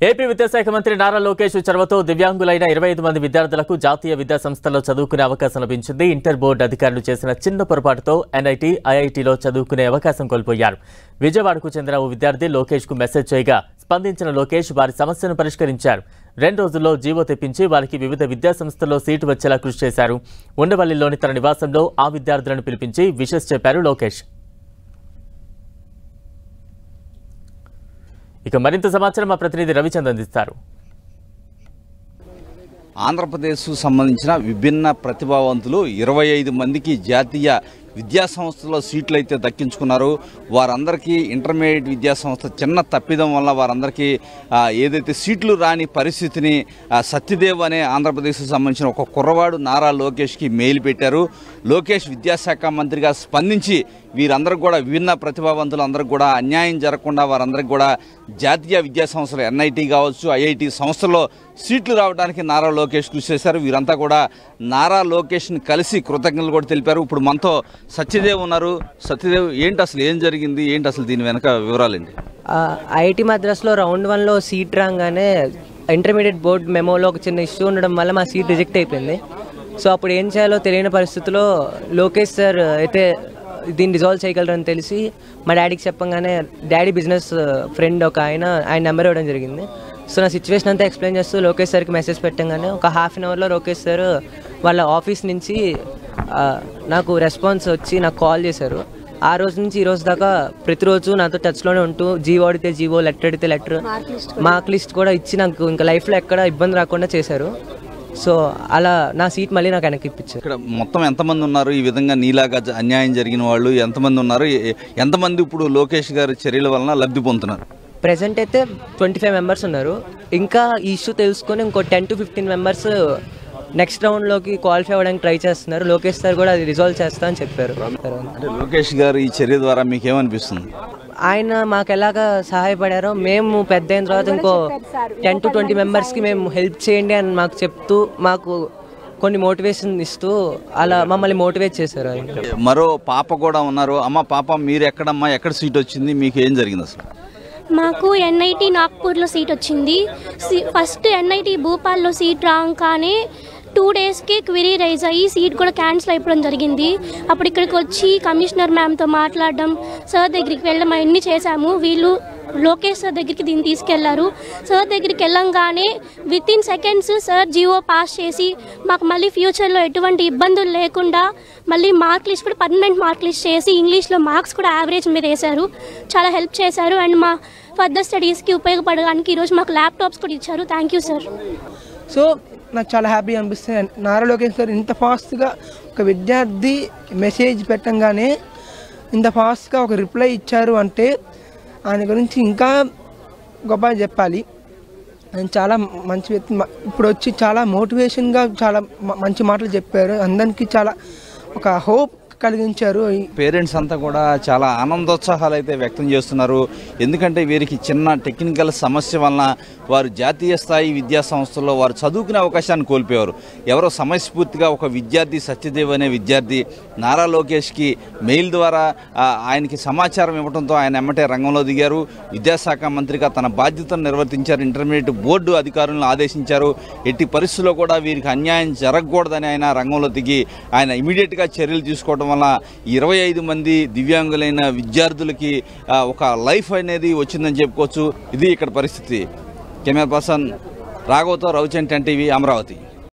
AP విద్యాశాఖ మంత్రి నారా లోకేష్ చొరవతో దివ్యాంగులైన 25 మంది విద్యార్థులకు జాతీయ విద్యా సంస్థల్లో చదువుకునే అవకాశం లభించింది. ఇంటర్ బోర్డు అధికారులు చేసిన చిన్న పొరపాటుతో ఎన్ఐటీ, ఐఐటీలో చదువుకునే అవకాశం కోల్పోయారు. విజయవాడకు చెందిన ఓ విద్యార్థి లోకేష్కు మెసేజ్ చేయగా స్పందించిన లోకేష్ వారి సమస్యను పరిష్కరించారు. 2 రోజుల్లో జీవో తెప్పించి వారికి వివిధ విద్యా సంస్థల్లో సీటు వచ్చేలా కృషి చేశారు. ఉండవల్లిలోని తన నివాసంలో ఆ విద్యార్థులను పిలిపించి విషెస్ చెప్పారు లోకేష్. ఇక మరింత సమాచారం మా ప్రతినిధి రవిచంద్ర అందిస్తారు. ఆంధ్రప్రదేశ్కు సంబంధించిన విభిన్న ప్రతిభావంతులు 25 మందికి జాతీయ విద్యా సంస్థలో సీట్లు అయితే దక్కించుకున్నారు. వారందరికీ ఇంటర్మీడియట్ విద్యా సంస్థ చిన్న తప్పిదం వల్ల వారందరికీ ఏదైతే సీట్లు రాని పరిస్థితిని సత్యదేవ్ అనే ఆంధ్రప్రదేశ్కు సంబంధించిన ఒక కుర్రవాడు నారా లోకేష్కి మెయిల్ పెట్టారు. లోకేష్ విద్యాశాఖ మంత్రిగా స్పందించి వీరందరికీ కూడా విభిన్న ప్రతిభావంతులు అందరికీ కూడా అన్యాయం జరగకుండా వారందరికీ కూడా జాతీయ విద్యా సంస్థలు ఎన్ఐటీ కావచ్చు, ఐఐటి సంస్థల్లో సీట్లు రావడానికి నారా లోకేష్ కృషి చేశారు. వీరంతా కూడా నారా లోకేష్ని కలిసి కృతజ్ఞతలు కూడా తెలిపారు. ఇప్పుడు మనతో సత్యదేవ్ ఉన్నారు. సత్యదేవ్, ఏంటి అసలు ఏం జరిగింది, ఏంటి అసలు దీని వెనక వివరాలేంటి? ఐఐటి మద్రాస్లో రౌండ్ 1లో సీట్ రాగానే ఇంటర్మీడియట్ బోర్డు మెమోలో ఒక చిన్న ఇష్యూ ఉండడం వల్ల మా సీట్ రిజెక్ట్ అయిపోయింది. సో అప్పుడు ఏం చేయాలో తెలియని పరిస్థితిలో లోకేష్ సార్ అయితే దీన్ని రిజాల్వ్ చేయగలరని తెలిసి మా డాడీకి చెప్పగానే డాడీ బిజినెస్ ఫ్రెండ్ ఒక ఆయన నెంబర్ ఇవ్వడం జరిగింది. సో నా సిచ్యువేషన్ అంతా ఎక్స్ప్లెయిన్ చేస్తూ లోకేష్ సార్కి మెసేజ్ పెట్టగానే ఒక ½ అన్ అవర్లో లోకేష్ సార్ వాళ్ళ ఆఫీస్ నుంచి నాకు రెస్పాన్స్ వచ్చి నాకు కాల్ చేశారు. ఆ రోజు నుంచి ఈ రోజు దాకా ప్రతిరోజు నాతో టచ్లోనే ఉంటూ జీవో అడిగితే జీవో, లెటర్ అడిగితే లెటర్, మార్క్ లిస్ట్ కూడా ఇచ్చి నాకు ఇంకా లైఫ్లో ఎక్కడ ఇబ్బంది రాకుండా చేశారు. సో అలా నా సీట్ మళ్ళీ నాకు వెనక్కి ఇప్పించారు. ఇక్కడ మొత్తం ఎంతమంది ఉన్నారు ఈ విధంగా నీలాగా అన్యాయం జరిగిన వాళ్ళు? ఎంతమంది ఉన్నారు? ఎంతమంది ఇప్పుడు లోకేష్ గారి చర్యల వలన లబ్ధి పొందుతున్నారు? ప్రెసెంట్ అయితే 25 మెంబర్స్ ఉన్నారు. ఇంకా ఈ ఇష్యూ తెలుసుకొని ఇంకో 10 to 15 మెంబర్స్ నెక్స్ట్ రౌండ్లోకి క్వాలిఫై అవ్వడానికి ట్రై చేస్తున్నారు. లోకేష్ సార్ కూడా అది రిజాల్వ్ చేస్తా అని చెప్పారు. లోకేష్ గారు ఈ చర్య ద్వారా మీకు ఏమనిపిస్తుంది? ఆయన మాకు ఎలాగా సహాయపడారో మేము పెద్ద అయిన తర్వాత ఇంకో 10 to 20 మెంబర్స్కి మేము హెల్ప్ చేయండి అని మాకు చెప్తూ మాకు కొన్ని మోటివేషన్ ఇస్తూ అలా మమ్మల్ని మోటివేట్ చేశారు. మరో పాప కూడా ఉన్నారు. అమ్మ, పాప మీరు ఎక్కడమ్మా, ఎక్కడ సీట్ వచ్చింది, మీకు ఏం జరిగింది అసలు? మాకు ఎన్ఐటి నాగ్పూర్లో సీట్ వచ్చింది. ఫస్ట్ ఎన్ఐటి భూపాల్లో సీట్ రాగానే 2 daysకి క్వెరీ రైజ్ అయ్యి సీట్ కూడా క్యాన్సిల్ అయిపోవడం జరిగింది. అప్పుడు ఇక్కడికి వచ్చి కమిషనర్ మ్యామ్తో మాట్లాడడం, సార్ దగ్గరికి వెళ్ళడం అవన్నీ చేశాము. వీళ్ళు లోకేష్ సార్ దగ్గరికి దీన్ని తీసుకెళ్లారు. సార్ దగ్గరికి వెళ్ళంగానే within seconds sir GO pass చేసి మాకు మళ్ళీ ఫ్యూచర్లో ఎటువంటి ఇబ్బందులు లేకుండా మళ్ళీ మార్క్ లిస్ట్ కూడా పర్మనెంట్ మార్క్ లిస్ట్ చేసి ఇంగ్లీష్లో మార్క్స్ కూడా యావరేజ్ మీద వేశారు. చాలా హెల్ప్ చేశారు. అండ్ మా ఫర్దర్ స్టడీస్కి ఉపయోగపడడానికి ఈరోజు మాకు ల్యాప్టాప్స్ కూడా ఇచ్చారు. Thank you sir. సో నాకు చాలా హ్యాపీ అనిపిస్తుంది. నారా లోకేష్ గారు ఇంత ఫాస్ట్గా ఒక విద్యార్థి మెసేజ్ పెట్టంగానే ఇంత ఫాస్ట్గా ఒక రిప్లై ఇచ్చారు అంటే ఆయన గురించి ఇంకా గొప్ప చెప్పాలి. ఆయన చాలా మంచి వ్యక్తి. ఇప్పుడు వచ్చి చాలా మోటివేషన్గా చాలా మంచి మాటలు చెప్పారు. అందరికీ చాలా ఒక హోప్ కలిగించారు. పేరెంట్స్ అంతా కూడా చాలా ఆనందోత్సాహాలు అయితే వ్యక్తం చేస్తున్నారు. ఎందుకంటే వీరికి చిన్న టెక్నికల్ సమస్య వలన వారు జాతీయ స్థాయి విద్యా సంస్థల్లో వారు చదువుకునే అవకాశాన్ని కోల్పోయారు. ఎవరో సమయస్ఫూర్తిగా ఒక విద్యార్థి, సత్యదేవ్ అనే విద్యార్థి నారా లోకేష్కి మెయిల్ ద్వారా ఆయనకి సమాచారం ఇవ్వడంతో ఆయన ఎమ్మటే రంగంలో దిగారు. విద్యాశాఖ మంత్రిగా తన బాధ్యతను నిర్వర్తించారు. ఇంటర్మీడియట్ బోర్డు అధికారులను ఆదేశించారు. ఎట్టి పరిస్థితుల్లో కూడా వీరికి అన్యాయం జరగకూడదని ఆయన రంగంలో దిగి ఆయన ఇమీడియట్గా చర్యలు తీసుకోవడం వల్ల 25 మంది దివ్యాంగులైన విద్యార్థులకి ఒక లైఫ్ అనేది వచ్చిందని చెప్పుకోవచ్చు. ఇది ఇక్కడ పరిస్థితి. కెమెరా పర్సన్ రాఘవతో రవిచంద్ర టీవీ, అమరావతి.